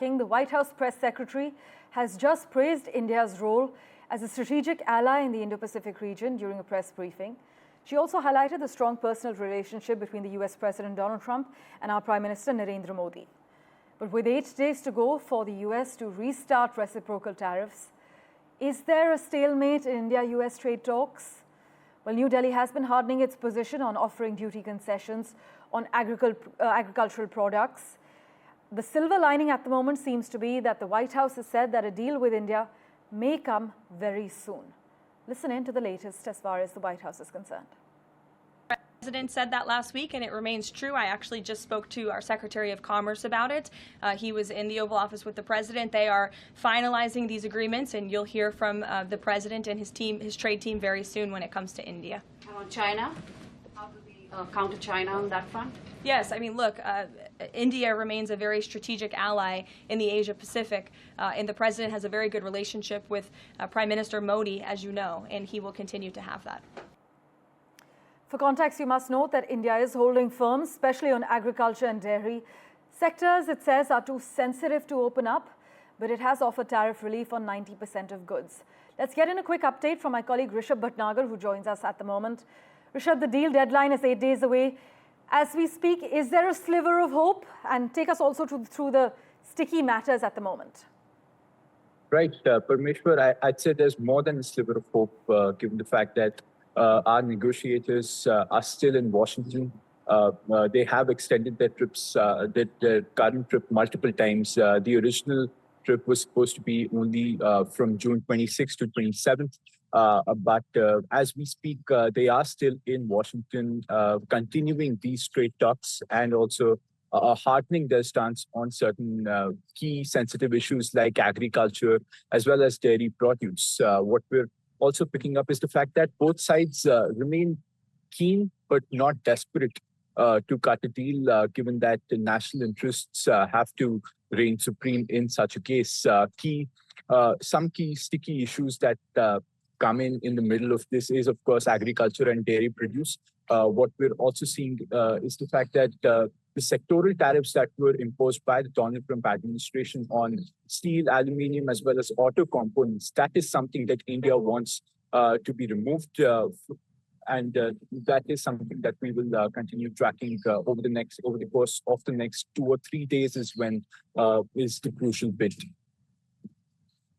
The White House press secretary has just praised India's role as a strategic ally in the Indo-Pacific region during a press briefing. She also highlighted the strong personal relationship between the US President Donald Trump and our Prime Minister Narendra Modi. But with 8 days to go for the US to restart reciprocal tariffs, is there a stalemate in India-US trade talks? Well, New Delhi has been hardening its position on offering duty concessions on agricultural products. The silver lining at the moment seems to be that the White House has said that a deal with India may come very soon. Listen in to the latest as far as the White House is concerned. The President said that last week, and it remains true. I actually just spoke to our Secretary of Commerce about it. He was in the Oval Office with the President. They are finalizing these agreements, and you'll hear from the President and his team, his trade team, very soon when it comes to India. China? How do we counter China on that front? Yes, I mean, look, India remains a very strategic ally in the Asia-Pacific, and the President has a very good relationship with Prime Minister Modi, as you know, and he will continue to have that. For context, you must note that India is holding firm, especially on agriculture and dairy. Sectors, it says, are too sensitive to open up, but it has offered tariff relief on 90% of goods. Let's get in a quick update from my colleague Rishabh Bhatnagar, who joins us at the moment. Rishabh, the deal deadline is 8 days away. As we speak, is there a sliver of hope? And take us also through the sticky matters at the moment. Right, Parmeshwar, I'd say there's more than a sliver of hope, given the fact that our negotiators are still in Washington. They have extended their trips, their current trip multiple times. The original trip was supposed to be only from June 26th to 27th. But as we speak, they are still in Washington, continuing these trade talks and also hardening their stance on certain key sensitive issues like agriculture as well as dairy produce. What we're also picking up is the fact that both sides remain keen but not desperate to cut a deal, given that the national interests have to reign supreme in such a case. Some key sticky issues that come in the middle of this is, of course, agriculture and dairy produce. What we're also seeing is the fact that the sectoral tariffs that were imposed by the Donald Trump administration on steel, aluminium, as well as auto components, that is something that India wants to be removed. And that is something that we will continue tracking over the course of the next 2 or 3 days is when is the crucial bit.